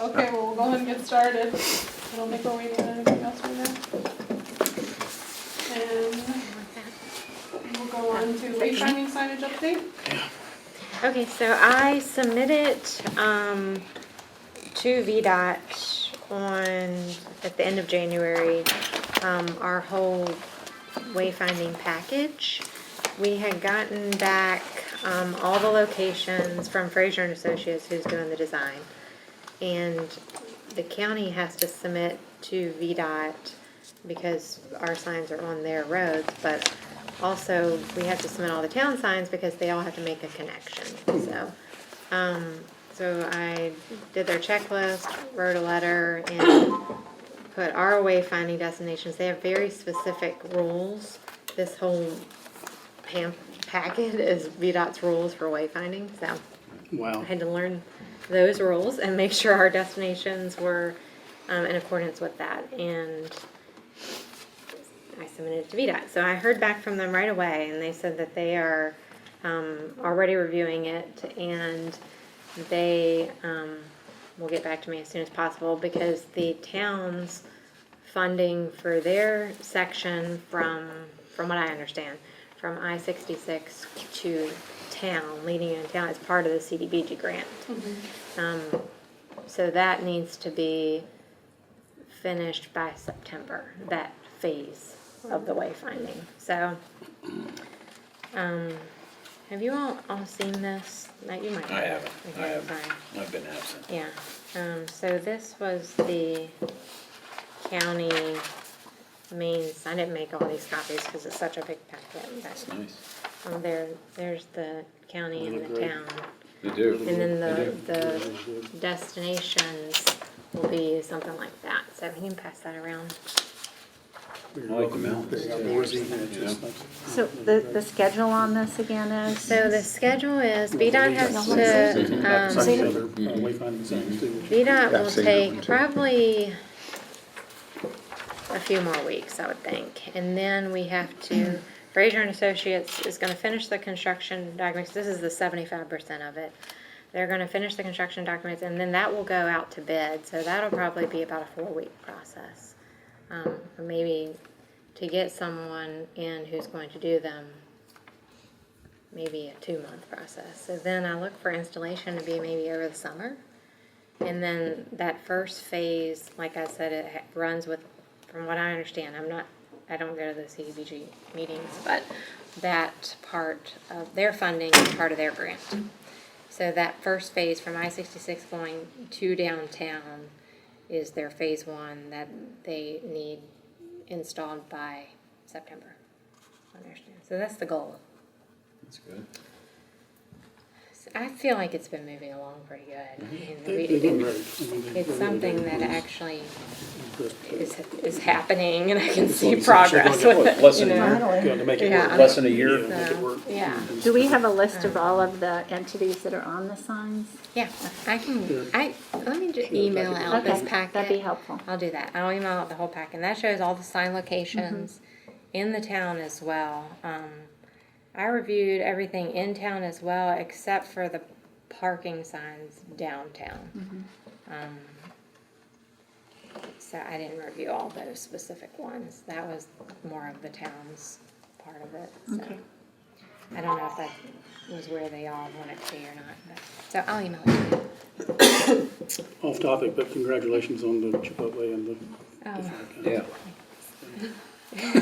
Okay, well, we'll go ahead and get started. I don't think we're waiting on anything else right now. And we'll go on to wayfinding signage update. Okay, so I submitted to VDOT at the end of January our whole wayfinding package. We had gotten back all the locations from Fraser and Associates, who's doing the design, and the county has to submit to VDOT because our signs are on their roads, but also we have to submit all the town signs because they all have to make a connection. So I did their checklist, wrote a letter, and put our wayfinding destinations. They have very specific rules. This whole packet is VDOT's rules for wayfinding, so Wow. I had to learn those rules and make sure our destinations were in accordance with that. And I submitted it to VDOT. So I heard back from them right away, and they said that they are already reviewing it, and they will get back to me as soon as possible because the town's funding for their section from what I understand, from I-66 to town, leading in town, is part of the CDBG grant. So that needs to be finished by September, that phase of the wayfinding. So, have you all seen this? No, you might have. I haven't. Okay, I haven't. sorry. I've been absent. Yeah, so this was the county mains. I didn't make all these copies because it's such a big packet. That's But, nice. there's the county and the Really great. town. They do. And then They the do. destinations will be something like that. So you can pass that around. I like the mountains, Very too. outdoorsy, and it's You just know? like- So the schedule on this again is? So the schedule is, VDOT has Like the to, other, wayfinding signs too. VDOT will seen that one take too. probably a few more weeks, I would think. And then we have to, Fraser and Associates is gonna finish the construction documents. This is the 75% of it. They're gonna finish the construction documents, and then that will go out to bid. So that'll probably be about a 4-week process. Or maybe to get someone in who's going to do them, maybe a 2-month process. So then I look for installation to be maybe over the summer. And then that first phase, like I said, it runs with, from what I understand, I don't go to the CDBG meetings, but that part of their funding is part of their grant. So that first phase from I-66 going to downtown is their phase 1 that they need installed by September. I understand. So that's the goal. That's good. I feel like it's been moving along pretty good. And They're doing great. I mean, they it's really something do. that actually Impressed. is happening, and I can It's see like progress something with like it. less You than a know? Finally. Got to make it Yeah. work. Less than a year. Yeah, make it work. Yeah. Do we have a list of all of the entities that are on the signs? Yeah, let me just email out this Okay, packet. that'd be helpful. I'll do that. I'll email out the whole packet. And that shows all the sign locations in the town as well. I reviewed everything in town as well, except for the parking signs downtown. So I didn't review all those specific ones. That was more of the town's part of it. So Okay. I don't know if that was where they all want it to be or not. But, so I'll email it to you. Off topic, but congratulations on the Chipotle and the. Oh. Yeah.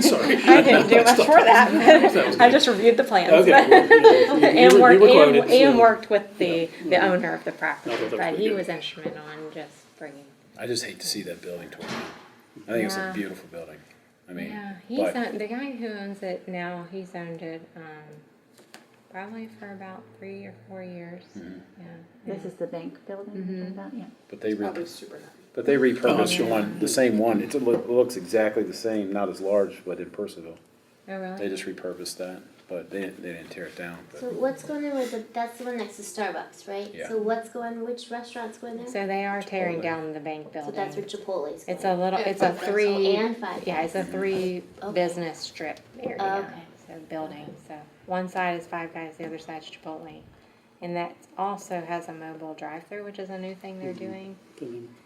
Sorry. I didn't do much for that. I just reviewed the plans. Okay. Well, yeah, And you were quoted, and so- worked with the owner of the property, I thought that was but pretty he good. was instrumental in just bringing. I just hate to see that building torn down. I think it's Yeah. a beautiful building. I mean, Yeah, he's but the guy who owns it now. He's owned it probably for about 3 or 4 years. Yeah. This is the bank building? Yeah. but they Probably super happy. repurposed sure. one, the same one. It looks exactly the same, not as large, but in Percival. Oh, really? They just repurposed that, but they didn't tear it down. But So what's going on with that's the one next to Starbucks, right? Yeah. So which restaurant's going there? So they are tearing Chipotle. down the bank So building. that's where Chipotle's going. It's a little. It's a Oh, 3. and Five Yeah, it's a Guys. 3 Okay. business strip area. Oh, okay. So building. So one side is Five Guys, the other side's Chipotle, And that also has a mobile drive-through, which is a new thing they're doing.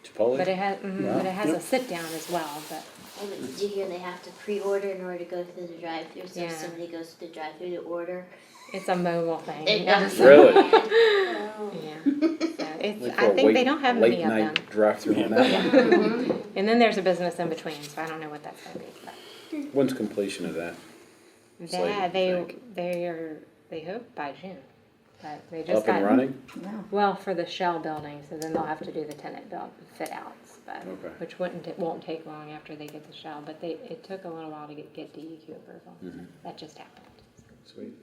Chipotle? But it has, Wow. but it has a Yep. sit-down as well, but, Oh, but did you hear they have to pre-order in order to go through the drive-through? So Yeah. if somebody goes to the drive-through to order, it's a mobile thing. it Yeah, does. so- Really? Wow. Yeah, so it's, Like I for a think they don't have many late of them. night drive-through on that one. And then there's a business in between, so I don't know what that's gonna be, but. When's completion of that? Slated, That, you think? they hope by June, but they just Up and got. running? Well, for the shell building, so then they'll have to do the tenant build, fit outs, but, Okay. which won't take long after they get the shell, but it took a little while to get DEQ approval. Mhm. That just happened. Sweet.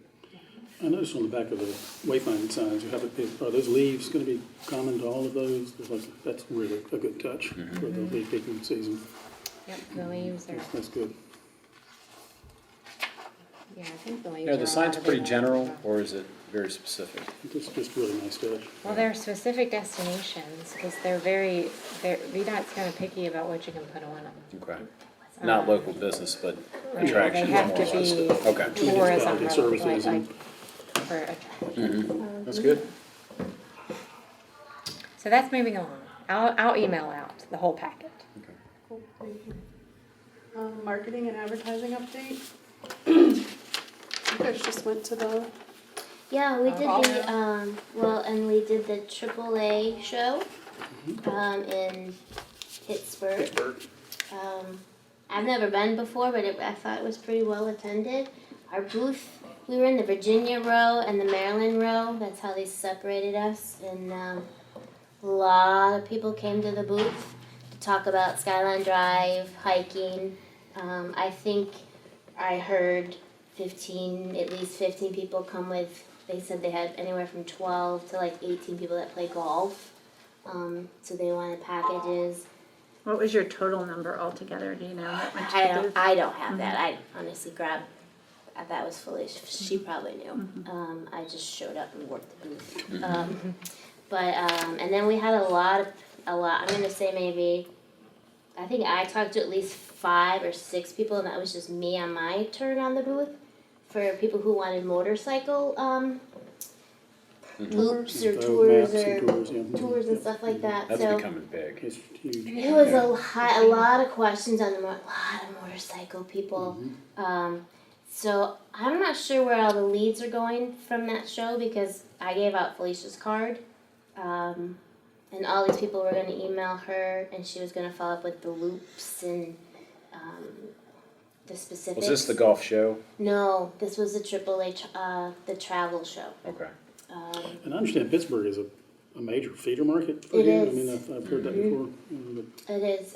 I noticed on the back of the wayfinding signs, you have are those leaves gonna be common to all of those? That's really a good touch for the leaf picking season. Yep, the leaves are, That's good. yeah, I think the leaves Yeah, are the a sign's lot of pretty big general, ones. or is it very specific? It's just really nice touch. Well, there are specific destinations, because VDOT's kind of picky about what you can put on them. Okay. Not local business, but Right, attractions. They have more to or less. be Okay. tourism, Municipality like, services and- for attraction. That's good. So that's moving along. I'll email out the whole packet. Cool, thank you. Marketing and advertising update. You guys just went to the, yeah, we did Oh. and we did the AAA show, in Pittsburgh. I've never been before, but I thought it was pretty well attended. Our booth, we were in the Virginia row and the Maryland row. That's how they separated us. And a lot of people came to the booth to talk about Skyline Drive, hiking. I think I heard at least 15 people come with, they said they had anywhere from 12 to like 18 people that play golf. So they wanted packages. What was your total number altogether, do you know? that went to the booth? I don't have that. I honestly grabbed, that was Felicia, she probably knew. I just showed up and worked the booth. And then we had a lot, I'm gonna say maybe, I think I talked to at least 5 or 6 people, and that was just me on my turn on the booth, for people who wanted motorcycle, loops or Oh, tours maps and or tours, yeah. tours and stuff like that, That's so. becoming big. It's huge. It was a lot of questions on a lot of motorcycle people. So I'm not sure where all the leads are going from that show, because I gave out Felicia's card. And all these people were gonna email her, and she was gonna follow up with the loops and the specifics. Was this the golf show? No, this was the AAA, the travel show. Okay. And I understand Pittsburgh is a major feeder market for It you. I is. mean, I've heard that before. It is,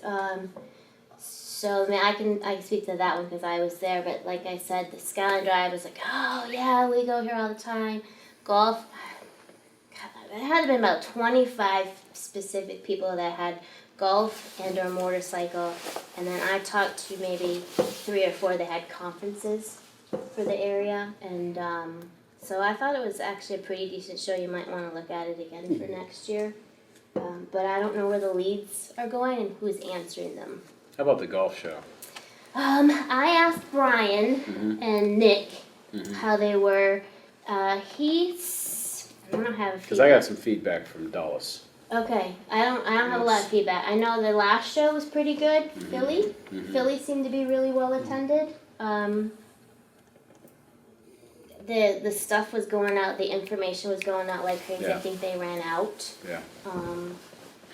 so I mean, I can speak to that one because I was there, but like I said, the Skyline Drive was like, oh yeah, we go here all the time. Golf, God, it had to been about 25 specific people that had golf and or motorcycle, and then I talked to maybe 3 or 4 that had conferences for the area, and so I thought it was actually a pretty decent show. You might want to look at it again for next year. But I don't know where the leads are going and who's answering them. How about the golf show? I asked Brian and Nick how they were. I don't have Because I got some feedback from Dulles. Okay, I don't have a lot of feedback. I know the last show was pretty good. Philly seemed to be really well attended. The stuff was going out, the information was going out like crazy. I Yeah. think they ran out. Yeah.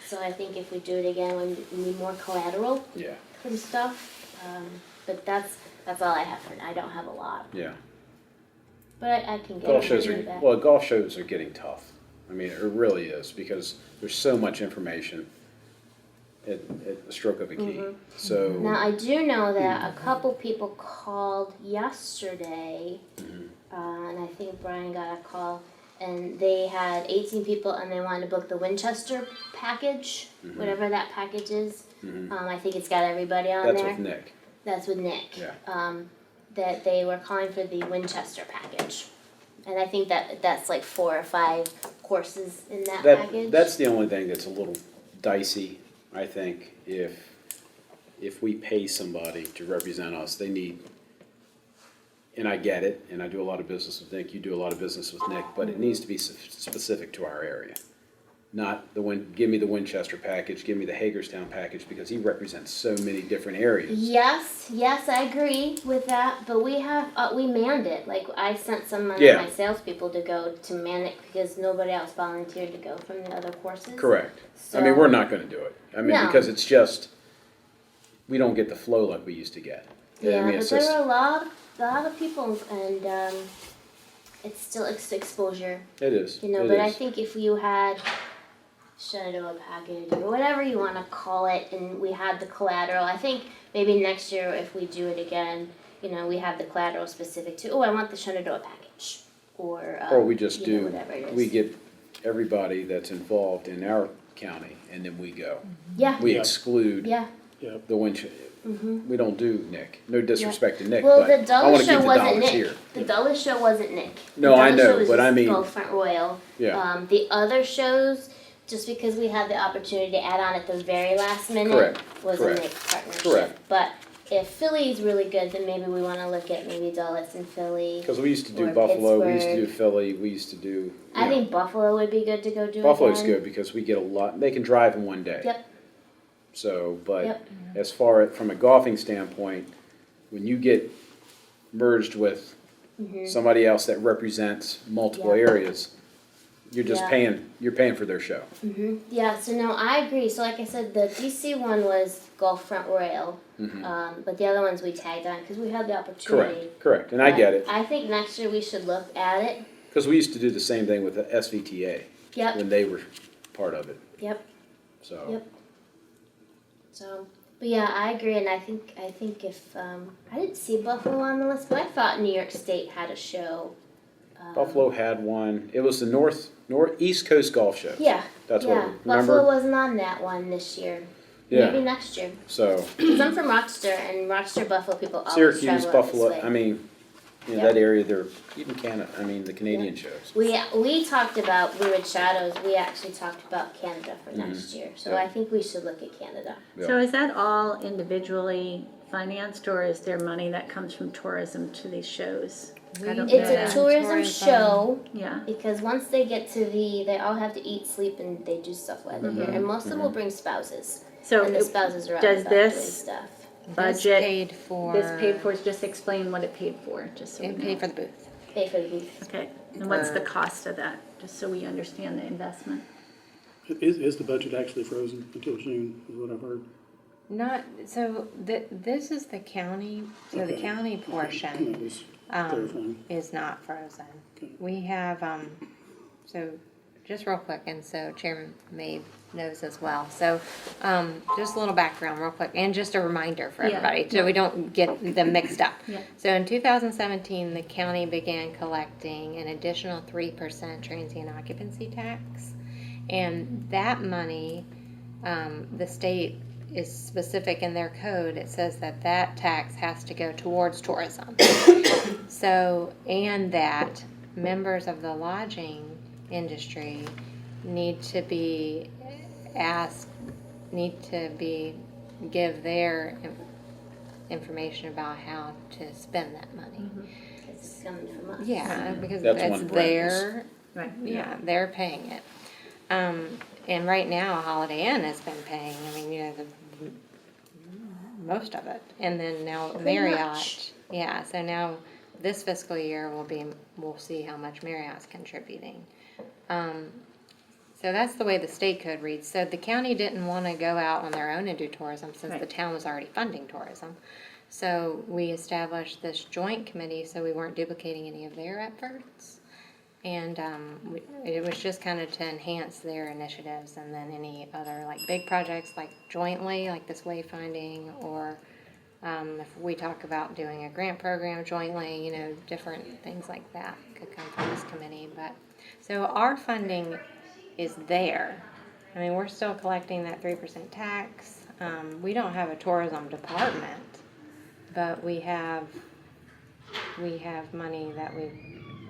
So I think if we do it again, we need more collateral Yeah. and stuff. But that's all I have for now. I don't have a lot, Yeah. but I can get Golf it shows back. golf shows are getting tough. I mean, it really is, because there's so much information at the stroke of a key. So. Now I do know that a couple people called yesterday, and I think Brian got a call, and they had 18 people and they wanted to book the Winchester package, whatever that package is. I think it's got everybody on That's there. with Nick. That's with Nick. Yeah. That they were calling for the Winchester package. And I think that's like 4 or 5 courses in that package. That's the only thing that's a little dicey, I think. If we pay somebody to represent us, they need and I get it, and I do a lot of business with Nick, you do a lot of business with Nick, but it needs to be specific to our area. Not give me the Winchester package, give me the Hagerstown package, because he represents so many different areas. Yes, I agree with that, but we manned it. Like, I sent some of Yeah. my salespeople to go to man it because nobody else volunteered to go from the other courses. Correct. So, I mean, we're not gonna do it. I mean, No. because it's just, we don't get the flow like we used to get. Yeah, I mean, but it's there just, were a lot of people, and it's still exposure, it is. you know. It But I is. think if you had Shenandoah package or whatever you want to call it, and we had the collateral, I think maybe next year if we do it again, you know, we have the collateral specific to, oh, I want the Shenandoah package, or we just you know, do, whatever it is. we get everybody that's involved in our county, and then we go. Yeah, We Yeah. exclude yeah. Yep. the Winchester. We don't do Nick. No disrespect to Nick, Well, but the I Dulles wanna show keep the wasn't dollars Nick. here. The Dulles show wasn't Nick. No, The I Dulles know, show was but I just mean- Gulf Front Royal. Yeah. The other shows, just because we had the opportunity to add on at the very last minute, Correct, was correct, a Nick partnership. correct. But if Philly's really good, then maybe we want to look at maybe Dulles and Philly. Because we used to do Or Buffalo, we used to do Pittsburgh. Philly, we used to do, you I know, think Buffalo would be good to go do Buffalo's again. good because we get a lot, they can drive in one day. Yep. So, but Yep. as far from a golfing standpoint, when you get merged with somebody else that represents multiple Yeah. areas, you're just Yeah. you're paying for their show. Yeah, so no, I agree. So like I said, the DC one was Gulf Front Royal, but the other ones we tagged on because we had the opportunity. Correct, and I get it, I think next year we should look at it. because we used to do the same thing with the SVTA Yep, when they were part of it, yep. so. Yep. So, but yeah, I agree, and I think if I didn't see Buffalo on the list, but I thought New York State had a show. Buffalo had one, it was the East Coast Golf Show. Yeah. That's yeah. what, Buffalo remember? wasn't on that one this year. Maybe Yeah, next year. so Because I'm from Rochester, and Rochester Buffalo people always Syracuse, travel up Buffalo, this way. I mean, you know, Yep. that area, they're, even Canada, I mean, the Canadian shows. We talked about Blue Ridge Shadows. We actually talked about Canada for next year. So Yeah. I think we should look at Canada. Yeah. So is that all individually financed, or is there money that comes from tourism to these shows? I don't It's know a that. tourism show Yeah, because once they get to they all have to eat, sleep, and they do stuff while they're here. And most of them will bring spouses. so And the it- spouses are out does and about doing this stuff. budget, paid for. this paid for, just explain what it paid for, just so we It know. paid for the booth. Pay for the booth. Okay, and what's the cost of that, just so we understand the investment? Is the budget actually frozen until June, is what I've heard? Not, so this is the county, so the Okay. county That portion, was clarifying. is not frozen. Okay. We have, so just real quick, and so Chairman Mabe knows as well. So, just a little background real quick, and just a reminder for Yeah. everybody, so we don't get them mixed up. Yeah. So in 2017, the county began collecting an additional 3% transient occupancy tax. And that money, the state is specific in their code, it says that that tax has to go towards tourism. So, and that members of the lodging industry need to be give their information about how to spend that money. Because it's coming from us. Yeah, because That's it's one brand. their, Right. yeah, they're paying it. And right now, Holiday Inn has been paying, I mean, you know, most of it. And then now Pretty Marriott, much. yeah, so now this fiscal year we'll see how much Marriott's contributing. So that's the way the state code reads. So the county didn't want to go out on their own and do tourism since the Right. town was already funding tourism. So we established this joint committee so we weren't duplicating any of their efforts. And it was just kind of to enhance their initiatives, and then any other like big projects like jointly, like this wayfinding, or if we talk about doing a grant program jointly, you know, different things like that could come from this committee. But so our funding is there. I mean, we're still collecting that 3% tax. We don't have a tourism department, but we have money that we've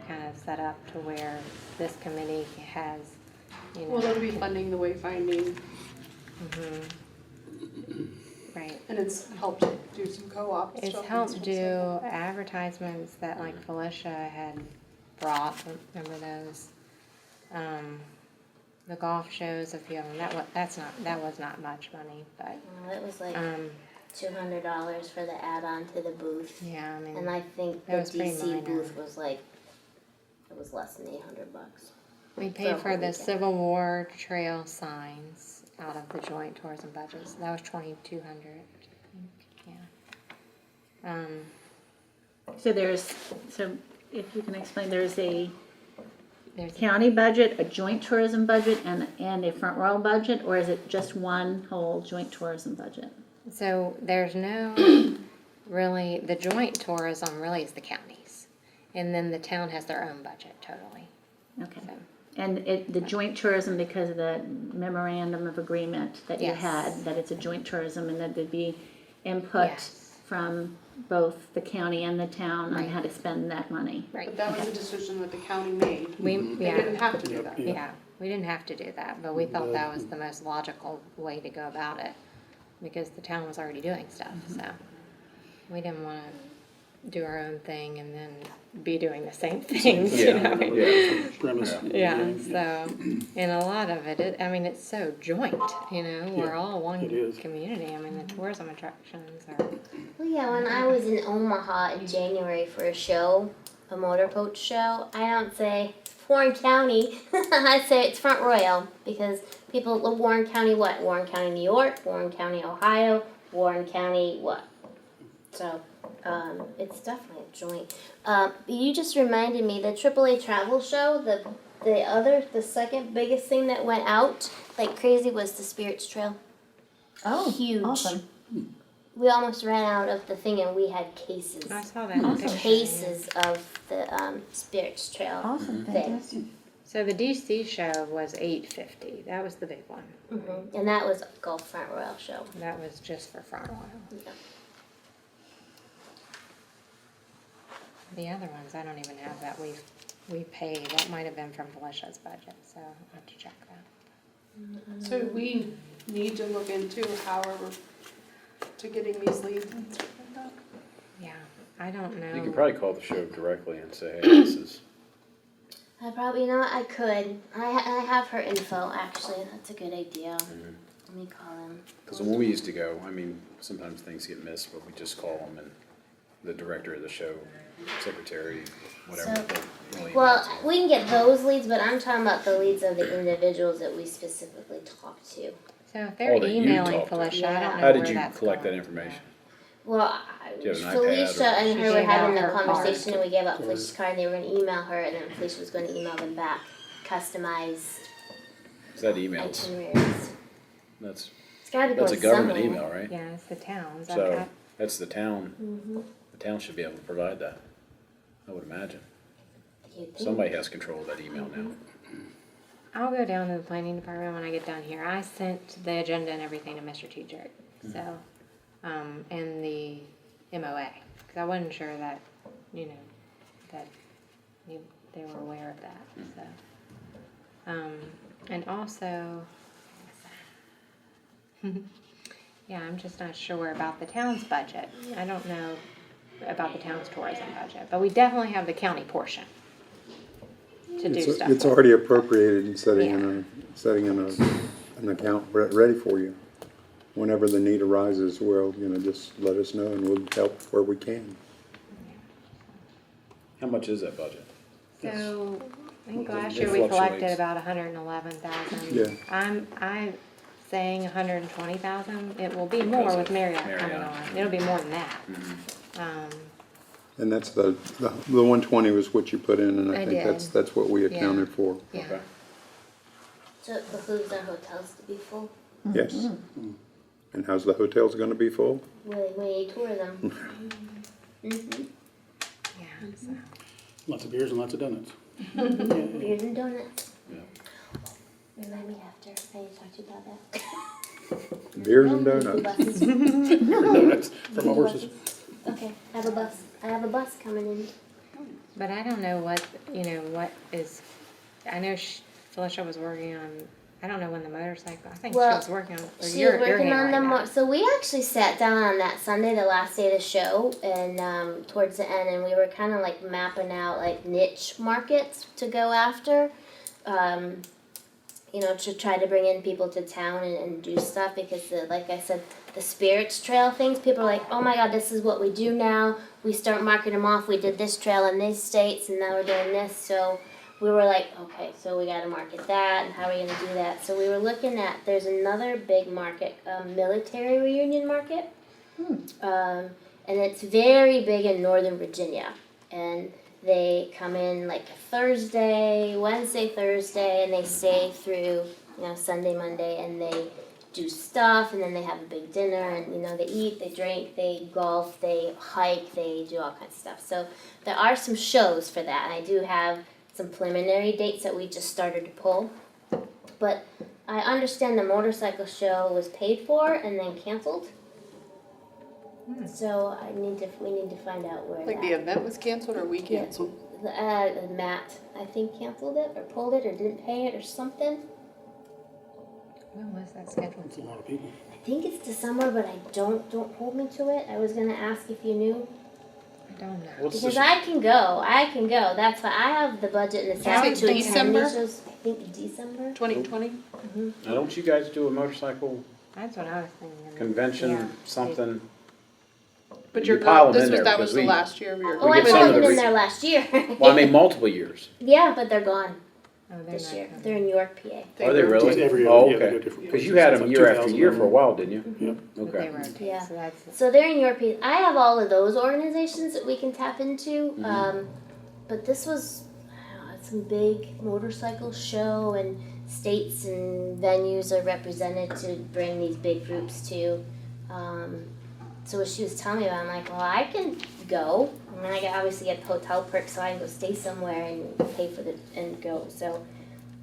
kind of set up to where this committee has, you know. Well, that'll be funding the wayfinding. Right, Right. And it's helped do some co-op stuff. It's and helped some do stuff. advertisements that like Felicia had brought, remember those? The golf shows, a few of them, that was not much money, but, It was like um, $200 for the add-on to the booth. yeah, I mean. And I think the That was pretty DC minor. booth was like, it was less than $800. We for paid a for whole the weekend. Civil War trail signs out of the joint tourism budget, so that was 2,200, I think, yeah. So if you can explain, there's a There's, county budget, a joint tourism budget, and a Front Royal budget, or is it just one whole joint tourism budget? so there's no, really, the joint tourism really is the counties, and then the town has their own budget totally, Okay. so. And the joint tourism, because of the memorandum of agreement that you Yes. had, that it's a joint tourism and that there'd be input Yes. from both the county and the town on Right. how to spend that money. Right. But that was a decision that the county made. We, They didn't yeah, have to do that. Yeah. yeah, we didn't have to do that, but we thought that was the most logical way to go about it, because the town was already doing stuff, so. We didn't wanna do our own thing and then be doing the same things, you Yeah, know? yeah. Premise. Yeah, so, and a lot of it, I mean, it's so joint, you know, we're Yeah, all one it is. community, I mean, the tourism attractions are, Well, yeah, when I was in Omaha in January for a show, a motor coach show, I don't say Warren County. I say it's Front Royal because people, Warren County what? Warren County, New York, Warren County, Ohio, Warren County what? So, it's definitely a joint. You just reminded me, the AAA travel show, the second biggest thing that went out like crazy was the Spirits Trail. Oh, Huge. awesome. We almost ran out of the thing and we had cases. I saw that in the Awesome. picture, yeah. Cases of the Oh. Spirits Trail Awesome, thing. fantastic. So the DC show was $850, that was the big one, And that was Gulf Front Royal show. that was just for Front Royal. Yeah. The other ones, I don't even have that we paid, that might have been from Felicia's budget, so I'll have to check that. So we need to look into how we're to getting these leads and stuff like that. Yeah, I don't know. You could probably call the show directly and say, hey, this is, I probably, you know what, I could. I have her info, actually. That's a good idea. Let me call him. because when we used to go, I mean, sometimes things get missed, but we just call them and the director of the show, secretary, whatever. So- they'll email Well, it to you. we can get those leads, but I'm talking about the leads of the individuals that we specifically talk to. So if they're Oh, that you emailing talked to. Felicia, I don't know How where did you that's collect that going. information? Well, Do you have an iPad Felicia or- and She her were gave having out a her card. conversation, and we gave out Felicia's card, and they were going to email her, and then Felicia was going to email them back, customized Is that emails? itineraries. That's, It's got to go that's a government somewhere. email, right? Yeah, it's the towns. I've So, got- that's the town, the town should be able to provide that, I would imagine. You'd think. Somebody has control of that email now. I'll go down to the planning department when I get down here. I sent the agenda and everything to Mr. Tederick, so, and the MOA, because I wasn't sure that, you know, that they were aware of that, so. And also, yeah, I'm just not sure about the town's budget. I don't know about the town's tourism budget, but we definitely have the county portion to do stuff It's with. already appropriated and Yeah. setting in an account ready for you. Whenever the need arises, well, just let us know and we'll help where we can. How much is that budget? So, I think It last year we collected fluctuates. about 111,000. Yeah. I'm saying 120,000. It will be more Because with of Marriott coming Marriott. on. It'll be more than that. And that's the 120 was what you put in, and I I think did. that's what we Yeah. accounted for. Yeah. Okay. So it behooves our hotels to be full. Yes. And how's the hotels gonna be full? Really, we need tourism. Yeah. So. Lots of beers and lots of donuts. Beers and donuts. Yeah. Remind me after. I need to talk to you about that. Beers and donuts. Buses. Donuts for my horses. Okay, I have a bus. I have a bus coming in. But I don't know what is, I know Felicia was working on I don't know when the motorcycle, I think Well, she was working on, or She you're was working on handling that. so we actually sat down on that Sunday, the last day of the show, and towards the end, and we were kind of like mapping out like niche markets to go after, you know, to try to bring in people to town and do stuff because, like I said, the spirits trail things, people are like, oh my God, this is what we do now. We start marking them off. We did this trail in these states, and now we're doing this. So we were like, okay, so we got to market that, and how are we going to do that? So we were looking at, there's another big market, military reunion market. And it's very big in Northern Virginia. And they come in like a Thursday, Wednesday, Thursday, and they stay through, you know, Sunday, Monday, and they do stuff, and then they have a big dinner, and, you know, they eat, they drink, they golf, they hike, they do all kinds of stuff. So there are some shows for that, and I do have some preliminary dates that we just started to pull. But I understand the motorcycle show was paid for and then canceled. So we need to find out where Like the event was canceled or we Yeah. canceled? Matt, I think, canceled it or pulled it or didn't pay it or something. When was that scheduled? It's a lot of people. I think it's December, but I don't hold me to it. I was gonna ask if you knew. I don't know. What's Because the, I can go. That's why I have the budget and the Yeah, staff to attend December? these shows. I think December. 2020? now, don't you guys do a motorcycle That's what I was thinking. convention, Yeah. something? But You your pile girl, them in there that was because the we- last year of your. Oh, We I get some put of them the in re- there last year. Well, I mean, multiple years. Yeah, but they're gone Oh, they're this not year. coming. They're in York, PA. Are they were- really? Just every year, Oh, yeah, they okay. go different Because you places. had It's them like year after 2000 year for a while, didn't you? Yep. But they Okay. rotate, Yeah. so that's, So they're in York, PA. I have all of those organizations that we can tap into. But this was it's some big motorcycle show, and states and venues are represented to bring these big groups to. So what she was telling me about, I'm like, well, I can go. I mean, I can obviously get the hotel perks, so I can go stay somewhere and pay for and go. So,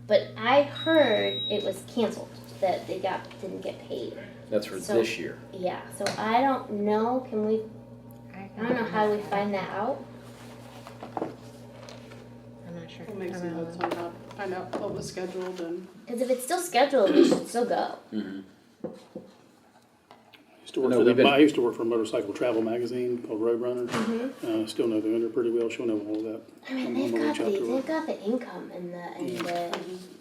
but I heard it was canceled, that they didn't get paid. That's for So- this year. Yeah. So I don't know. I don't know how we find that out. I'm not sure. We'll make I some don't know. notes on that, find out what was scheduled and. Because if it's still scheduled, we should still go. I used to work No, for we've them. been- I used to work for a motorcycle travel magazine called Roadrunner. Mm-hmm. Still know the owner pretty well. She'll know all of that. I mean, I'm they've gonna got reach out to her. they've got the income and the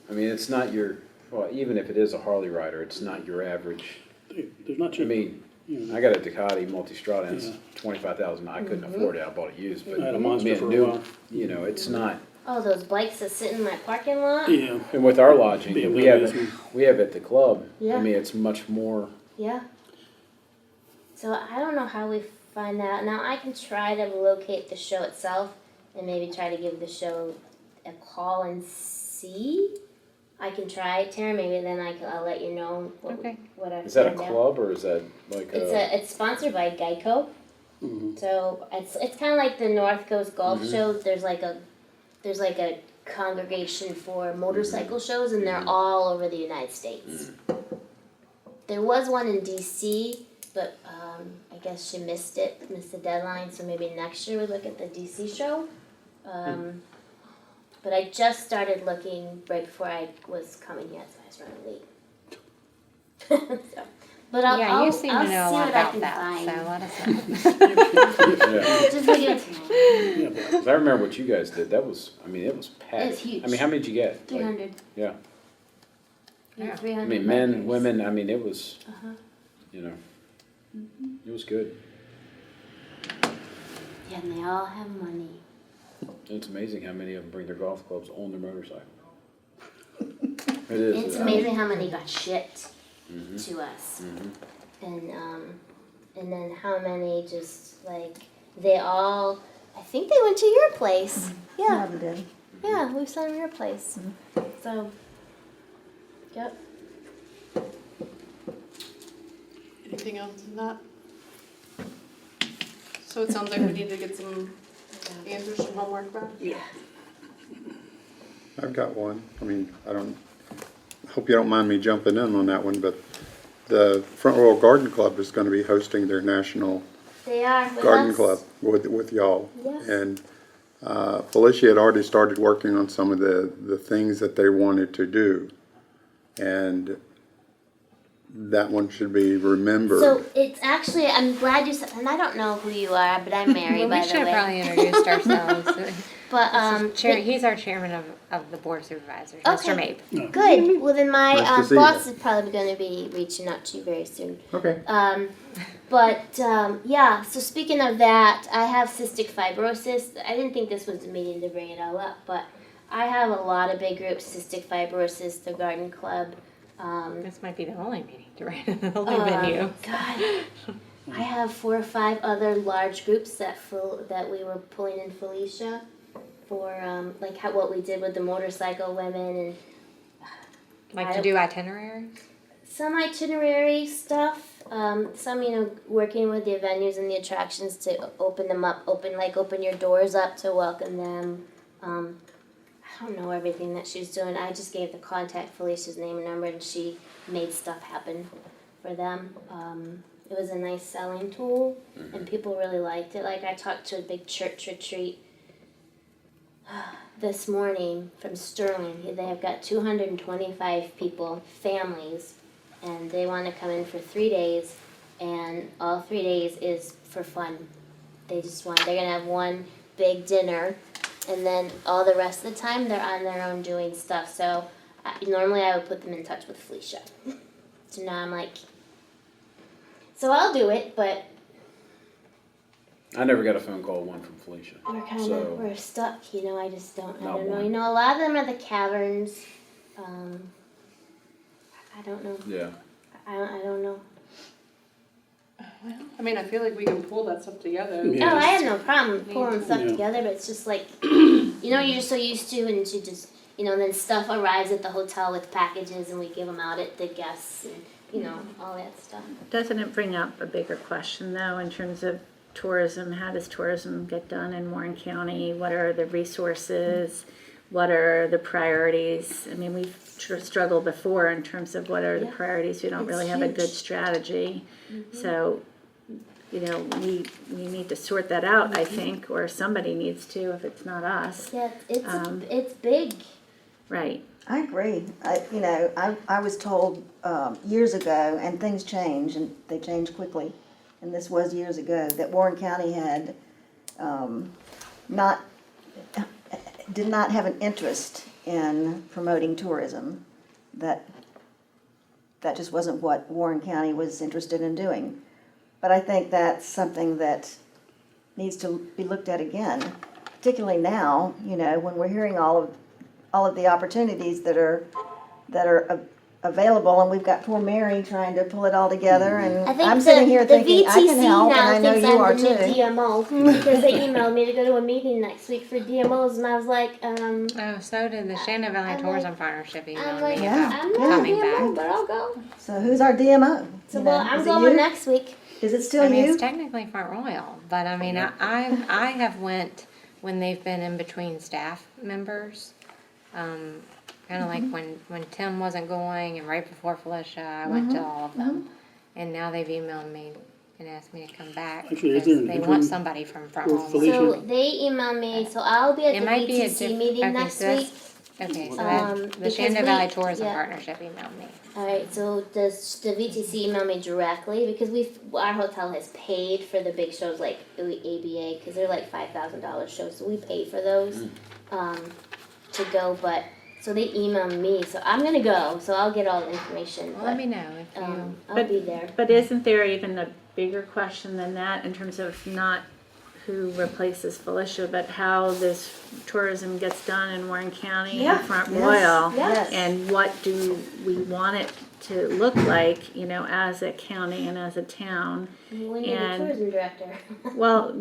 I mean, it's not your, well, even if it is a Harley rider, it's not your average. There's not I cheap. mean, Yeah. I got a Ducati Multistrada, and it's Yeah. 25,000. I couldn't afford it. I bought it used, but I had a I Monster mean, for a new, while. you know, it's not. oh, those bikes that sit in my parking lot. Yeah. And with our lodging, BMWs. we have at the club. Yeah. I mean, it's much more. Yeah. So I don't know how we find that. Now I can try to locate the show itself and maybe try to give the show a call and see. I can try it, Tara. Maybe then I'll let you know Okay. what I Is that a find out. club or is that like a? It's sponsored by Geico. So it's kind of like the North Coast Golf Show. There's like a congregation for motorcycle shows, and they're all over the United States. There was one in DC, but I guess she missed the deadline. So maybe next year we look at the DC show. But I just started looking right before I was coming here, so I was running late. So, but I'll Yeah, you seem to I'll know a see lot what I about can that, find. so let us know. Yeah. Just look at it. Yeah, but 'Cause I remember what you guys did. That was, I mean, it was packed. It was huge. I mean, how many did you get? Like, 300. yeah. Yeah. 300 I mean, men, bikers. women. I mean, it was. Uh-huh. You know, it was good. Yeah, and they all have money. It's amazing how many of them bring their golf clubs on their motorcycle. It is. It's I mean, amazing how many got shipped to us, and then how many just like they all. I think they went to your place. Yeah, yeah, we saw your place. So, yep. Anything else in that? So it sounds like we need to get some answers, some homework back? Yeah. I've got one. I mean, I hope you don't mind me jumping in on that one, but the Front Royal Garden Club is going to be hosting their national They are with garden us. club with y'all. Yes. And Felicia had already started working on some of the things that they wanted to do. And that one should be remembered. So it's actually, I'm glad you said, and I don't know who you are, but I'm Mary, Well, by we the should have way. probably introduced ourselves. But, He's our chairman of the board of supervisors, Okay. Mr. Mape. good. Well, then my Nice to see boss you. is probably going to be reaching out to you very soon. Okay. Yeah, so speaking of that, I have cystic fibrosis. I didn't think this was the meeting to bring it all up, but I have a lot of big groups, cystic fibrosis, the garden club. This might be the only meeting to rent, the only venue. God, I have 4 or 5 other large groups that we were pulling in Felicia for like what we did with the motorcycle women and Like to do itineraries? some itinerary stuff. Some working with the venues and the attractions to open them up, open your doors up to welcome them. I don't know everything that she's doing. I just gave the contact Felicia's name and number, and she made stuff happen for them. It was a nice selling tool, and people really liked it. Like, I talked to a big church retreat this morning from Sterling. They have got 225 people, families, and they want to come in for 3 days, and all 3 days is for fun. They're going to have one big dinner, and then all the rest of the time they're on their own doing stuff. So normally I would put them in touch with Felicia. So now I'm like, so I'll do it, but I never got a phone call one from Felicia. we're stuck, I just don't Not know. one. A lot of them are the caverns. I don't know. Yeah. I don't know. I mean, I feel like we can pull that stuff together. Yeah. Oh, I have no problem pulling stuff Yeah. together, but it's just like, you're so used to, and you just, then stuff arrives at the hotel with packages, and we give them out at the guests, and, all that stuff. Doesn't it bring up a bigger question, though, in terms of tourism? How does tourism get done in Warren County? What are the resources? What are the priorities? I mean, we've struggled before in terms of what are the Yeah. priorities. We don't It's really have a huge. good strategy. So, we need to sort that out, I think, or somebody needs to, if it's not us. Yeah, it's Um, it's big. Right. I agree. I was told years ago, and things change, and they change quickly, and this was years ago, that Warren County had did not have an interest in promoting tourism. That just wasn't what Warren County was interested in doing. But I think that's something that needs to be looked at again, particularly now, when we're hearing all of the opportunities that are available, and we've got poor Mary trying to pull it all together, and I think I'm sitting here the thinking, I VTC can help, and now I know thinks you I'm are the new too. DMO because they emailed me to go to a meeting next week for DMOs, and I was like, Oh, so did the Shannon Valley I'm Tourism like- Partnership I'm emailed like, me Yeah. about I'm not a coming DMO, back. but I'll go. So who's our DMO? So You know, well, I'm is it going you? next week. Is it still I mean, you? it's technically Front Royal, but I mean, I have went when they've been in between staff members. Kind of like when Tim wasn't going and right before Felicia, I went to all of them. And now they've emailed me and asked me to come back Actually, is because there an they interim want somebody from Front for Royal. Felicia? So they emailed me, so I'll be at It the might be a VTC meeting next week. Okay, so the because Shannon Valley Tourism yeah. Partnership emailed me. All right, so does the VTC email me directly because our hotel has paid for the big shows like ABA because they're like $5,000 shows, so we pay for those to go. But so they email me, so I'm gonna go, so I'll get all the information. Well, but, let me know if you. I'll be there. But isn't there even a bigger question than that in terms of not who replaces Felicia, but how this tourism gets done in Warren County Yeah. and Front Yes. Royal? Yes. And what do we want it to look like, as a county and as a town? We need a and- tourism director. Well,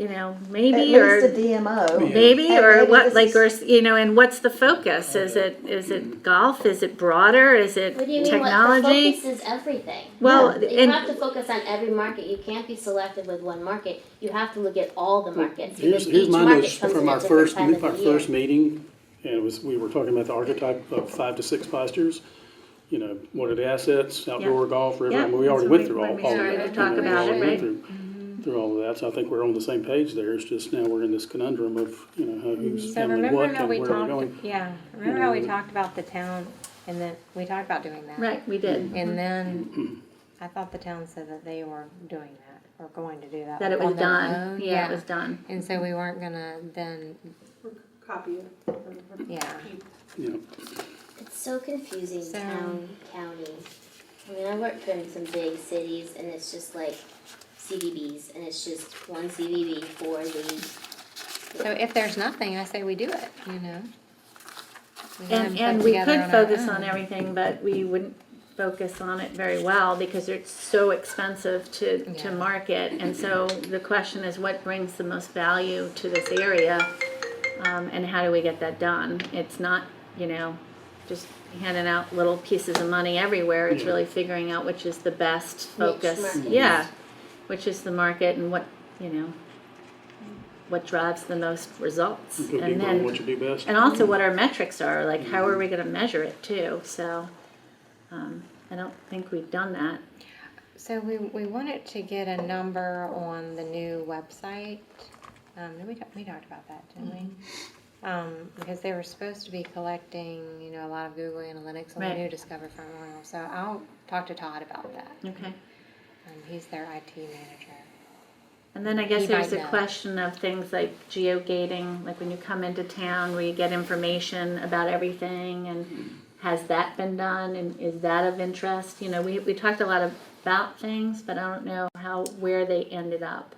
At maybe, least a or DMO. maybe, Hey, or maybe what, this like, is- or, and what's the focus? Is it golf? Is it broader? Is it What do you mean? technology? What the focus is everything. Well, You and have to focus on every market. You can't be selective with one market. You have to look at all the markets. Here's because each my market notes comes in from a our different first, time of our the year. first meeting, and we were talking about the archetype of 5 to 6 postures. What are the assets, outdoor golf, river, I mean, we Yeah, already that's went when through we all of started that. to talk We about it, already went right? through all of that, so I think we're on the same page there, it's just now we're in this conundrum of, who's So handling remember what how and we where we're talked, going. remember how we talked about the town And then, we talked about doing that. Right, we did. And then, I thought the town said that they were doing that, or going to do that. That it was on their done. own. Yeah, it was done. And so we weren't gonna then, Copy it. yeah. Yeah. It's so confusing, So- town, county. I mean, I worked in some big cities and it's just like CVBs and it's just one CVB for the, So if there's nothing, I say we do it, you know? We let them And put we together could on our focus on own. everything, but we wouldn't focus on it very well because it's so expensive to Yeah. market. And so the question is what brings the most value to this area? And how do we get that done? It's not, just handing out little pieces of money everywhere. It's really figuring out which is the best focus. markets. Yeah, which is the market and what drives the most results. Go And deeper on then what you do best. and also what our metrics are, like how are we gonna measure it too, so, I don't think we've done that. So we wanted to get a number on the new website. We talked about that, didn't we? Because they were supposed to be collecting, a lot of Google Analytics on Right. the new Discover Front Royal. So I'll talk to Todd about that. Okay. He's their IT manager. And then I guess He there's might a know. question of things like geogating, like when you come into town where you get information about everything, and has that been done, and is that of interest? We talked a lot about things, but I don't know where they ended up.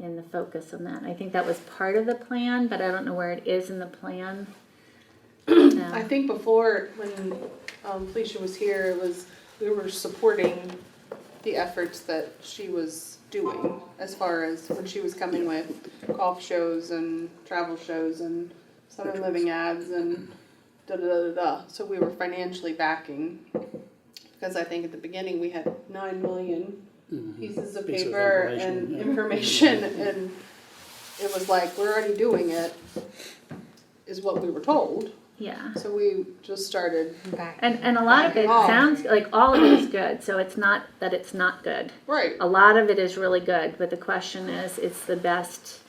In the focus on that. I think that was part of the plan, but I don't know where it is in the plan. I think before, when Felicia was here, we were supporting the efforts that she was doing as far as when she was coming with golf shows and travel shows and summer living ads and da-da-da-da-da. So we were financially backing, because I think at the beginning we had 9 million pieces of Piece of paper information, and yeah. information, and it was like, we're already doing it, is what we were told. Yeah. So we just started, Back. And a lot of it Oh. sounds like all of it is good, so it's not that it's not good. right, A lot of it is really good, but the question is, it's the best,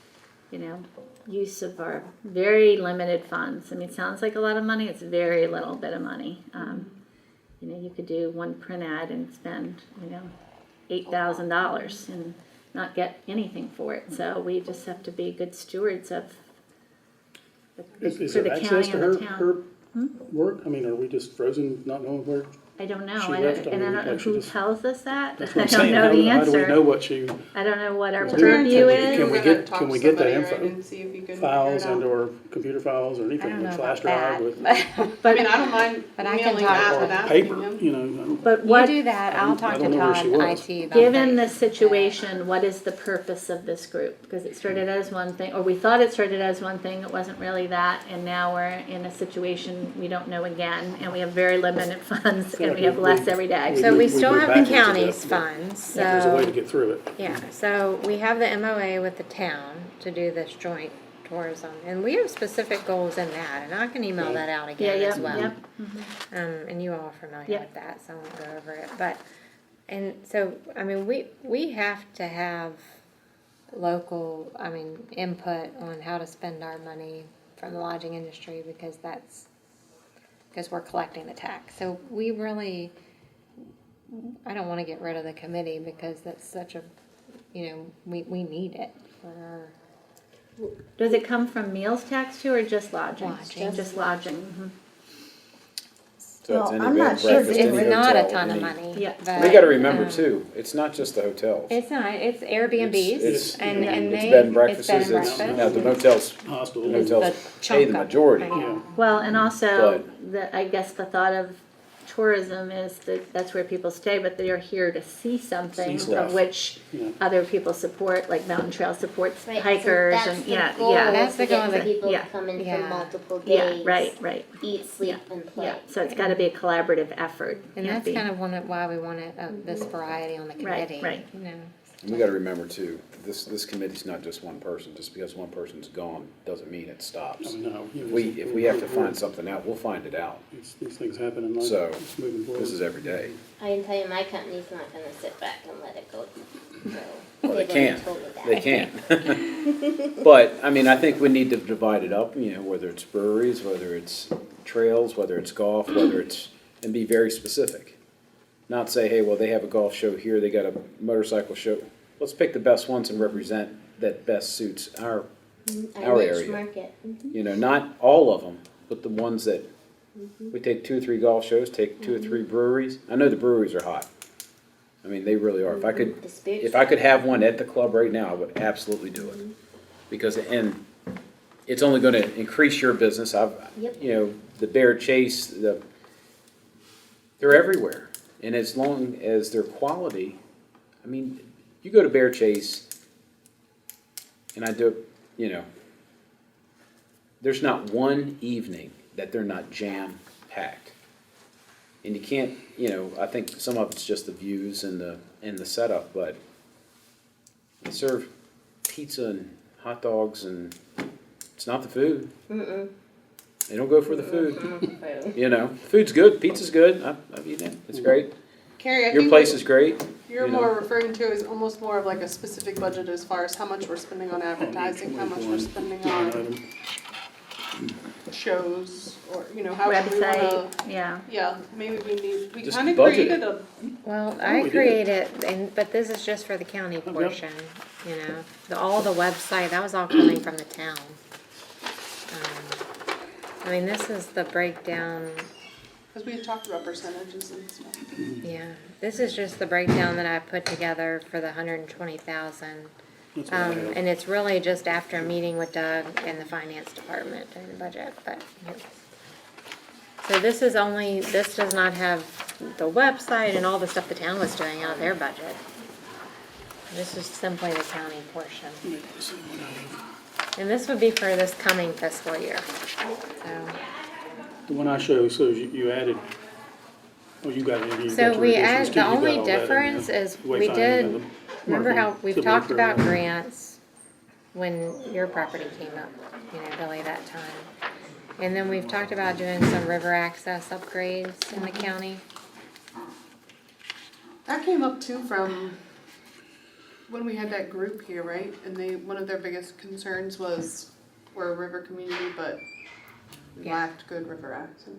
use of our very limited funds. I mean, it sounds like a lot of money, it's very little bit of money. You could do one print ad and spend, $8,000 and not get anything for it. So we just have to be good stewards of Is for it the access county to and her, the town. her work? I mean, are we just frozen, not knowing where? I don't know. She I left, don't, I and I mean, don't know like she who just- tells us that. That's I what I'm don't saying. know the How do we know answer. what she I don't know what our Well, purview we- is. can we get- can we get that Somebody, info? right, and see if you can files figure it and out. or computer files or I anything, don't know with flash about drive that, with I mean, I don't mind But I can emailing talk Matt to and her. asking paper, him. But You what, do that, I'll talk I to don't know where Todd she and was. IT about given the that. situation, what is the purpose of this group? Because it started as one thing, or we thought it started as one thing, it wasn't really that, and now we're in a situation we don't know again, and we have very limited funds, and we have less every day. So we we still moved have the backwards a bit, county's but funds, there's a way to so, get through it. yeah, so we have the MOA with the town to do this joint tourism, and we have specific goals in that, and I can email that out Yeah, again yeah, as well. yeah. And you all are familiar Yeah. with that, so I won't go over it, but, and so, I mean, we have to have local, input on how to spend our money from the lodging industry, because we're collecting the tax, so we really, I don't wanna get rid of the committee, because that's such a, we need it for our. Does it come from meals tax too, or just lodging? Lodging. Just lodging, mhm. So it's Well, any I'm bed not and sure breakfast, It's any not a hotel, ton of any- money. Yeah. but, We gotta remember um, too, it's not just the hotels. It's not, it's Airbnbs, It's- and yeah. they. It's bed and it's breakfasts, bed and it's, breakfast. now the motels, Hospitals. It's hotels the pay chunk the of it, majority. I know. Yeah. Well, and also, I guess the thought of tourism is that that's where people stay, but they're here to see something See of stuff. which Yeah. other people support, like Mountain Trail supports right, hikers so and, that's yeah, the goal, yeah. That's the to get goal the that- people yeah, to come in yeah. for multiple Yeah, days. right, Eat, sleep, and play. yeah, so it's gotta be a collaborative effort. And Can't that's be- kind of why we wanted this variety on the Right, committee. right. And we gotta remember too, this committee's not just one person, just because one person's gone, doesn't mean it stops. No, If we have to find something out, we'll find it out. These things happen in life. So, It's moving forward. This is every day. I can tell you, my company's not gonna sit back and let it go. So, Well, they they've already can, told me that. they can. But, I think we need to divide it up, whether it's breweries, whether it's trails, whether it's golf, whether it's, and be very specific. Not say, hey, well, they have a golf show here, they got a motorcycle show. Let's pick the best ones and represent that best suits our Our niche area. market. You know, not all of them, but the ones that, we take 2 or 3 golf shows, take 2 or 3 breweries. I know the breweries are hot. I mean, they really are. The spirits. If I could have one at the club right now, I would absolutely do it. Because, and it's only gonna increase your business. Yep. You know, the Bear Chase, they're everywhere. And as long as they're quality, I mean, you go to Bear Chase, and I do, you know, there's not one evening that they're not jam-packed. And you can't, you know, I think some of it's just the views and the setup, but they serve pizza and hot dogs, and it's not the food. They don't go for the food. You know, food's good, pizza's good, I've eaten it, it's great. Carrie, I Your think place what is great. you're you know. more referring to is almost more of like a specific budget as far as how much we're spending on advertising, how much we're spending Line on item. shows, or, you know, how we wanna, Website, yeah. yeah, maybe we Just kinda budget created it. a, Well, we I did. created, but this is just for the county portion, you know, all the website, that was all coming from the town. I mean, this is the breakdown, cause we had talked about percentages and stuff. yeah, this is just the breakdown that I put together for the 120,000. That's what I have. And it's really just after a meeting with Doug and the finance department during the budget, but. So this is only, this does not have the website and all the stuff the town was doing out of their budget. This is simply the county portion. Make this one I have. And this would be for this coming fiscal year, so. The one I showed, so you added, oh, you got it in here. You So got your we additions add, too. the You got only all that in difference there. is we Wayfinding did, and the remember how marking, we've civil talked about repair. grants when your property came up, you know, Billy, that time. And then we've talked about doing some river access upgrades in the county. That came up too from when we had that group here, right? And one of their biggest concerns was we're a river community, but we Yeah. lacked good river access.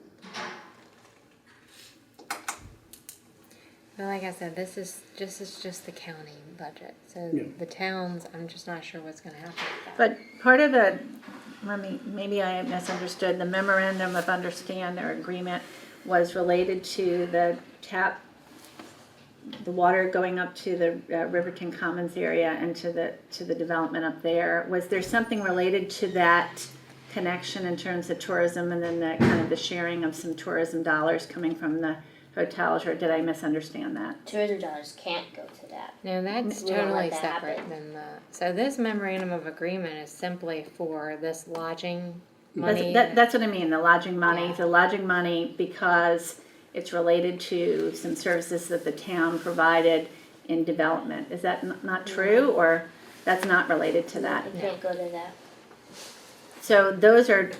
But like I said, this is just the county budget, so Yeah. the towns, I'm just not sure what's gonna happen with that. But part of the, maybe I misunderstood, the memorandum of understand or agreement was related to the water going up to the Riverton Commons area and to the development up there. Was there something related to that connection in terms of tourism and then the kind of the sharing of some tourism dollars coming from the hotels, or did I misunderstand that? Tourism dollars can't go to that. No, that's We won't totally let that separate happen. than so this memorandum of agreement is simply for this lodging money. That's what I mean, the lodging money. Yeah. The lodging money because it's related to some services that the town provided in development. Is that not true, or that's not related to that? It can't go to that. So those are,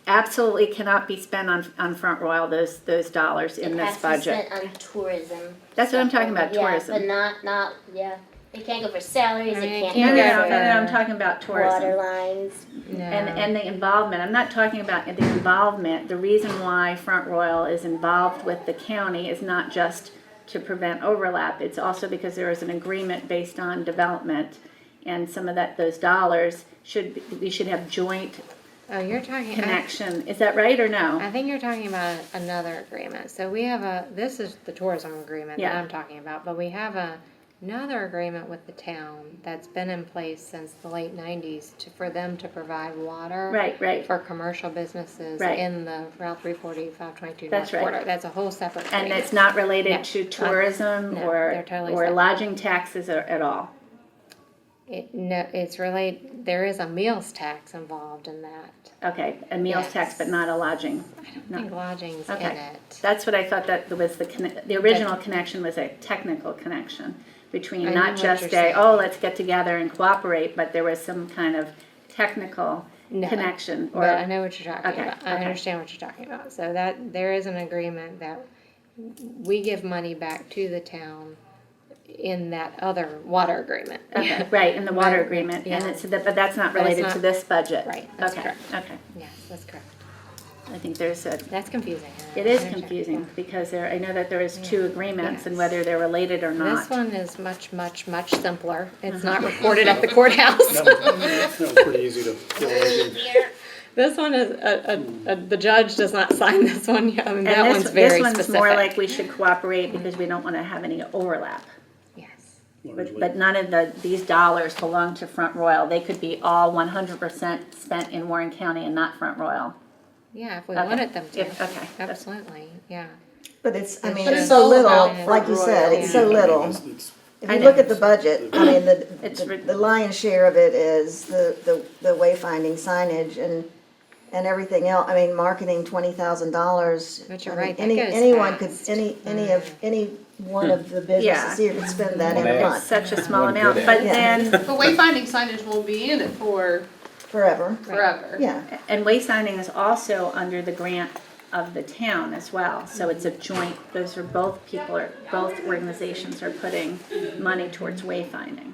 absolutely cannot be spent on Front Royal, those dollars in this It budget. has to be spent on tourism. That's what I'm stuff talking about, only. tourism. Yeah, but not, yeah. It can't go for salaries, I mean, it it can't No, can't no, go no, go no, for no, I'm talking about tourism. water lines. No. And the involvement, I'm not talking about the involvement, the reason why Front Royal is involved with the county is not just to prevent overlap, it's also because there is an agreement based on development, and some of those dollars we should have joint Oh, you're talking, connection, is that right or no? I think you're talking about another agreement. So we have this is the tourism agreement that Yeah. I'm talking about, but we have another agreement with the town that's been in place since the late 90s for them to provide water. Right. For commercial businesses Right. in the Route 340, 522 That's North right. Border. That's a whole separate And agreement. it's not related No, to not- tourism no, or they're totally or separate. lodging taxes at all? No, it's related, there is a meals tax involved in that. Okay, a meals tax, Yes. but not a lodging. I think lodging's in Okay, it. that's what I thought that was the original connection was a technical connection between I know not what just you're a, saying. oh, let's get together and cooperate, but there was some kind of technical No, connection. But I know what you're talking Okay, about. I okay. understand what you're talking about. So that there is an agreement that we give money back to the town in that other water agreement. Okay, right, in the water Right, agreement, and yeah. but that's not But it's related to not- this budget. Right, that's Okay, correct. okay. Yes, that's correct. I think there's a, That's confusing. it is confusing because I know that there is two agreements and whether they're related or not. This one is much, much, much simpler. It's not recorded at the courthouse. That was pretty easy to fill in. This one is, the judge does not sign this one yet. I mean, that And one's very this specific. one's more like we should cooperate because we don't want to have any overlap. Yes. Largely. But none of these dollars belong to Front Royal. They could be all 100% spent in Warren County and not Front Royal. Yeah, if we Okay. wanted them to. Okay. Absolutely, yeah. But it's, I mean, But it's it's so all little, about like you said, it's so Yeah, I mean, little. it's- If I you know. look at the budget, I mean, It's the lion's share of it is the wayfinding signage and everything else. I mean, marketing, $20,000. But you're I mean, right, that any goes anyone could, fast. any one of the Yeah. businesses here could spend that in One a ad. month, Such a small One amount, good but ad. then, But wayfinding signage won't be in it for forever. forever. Yeah, and wayfinding is also under the grant of the town as well. So it's a joint, those are both organizations are putting money towards wayfinding.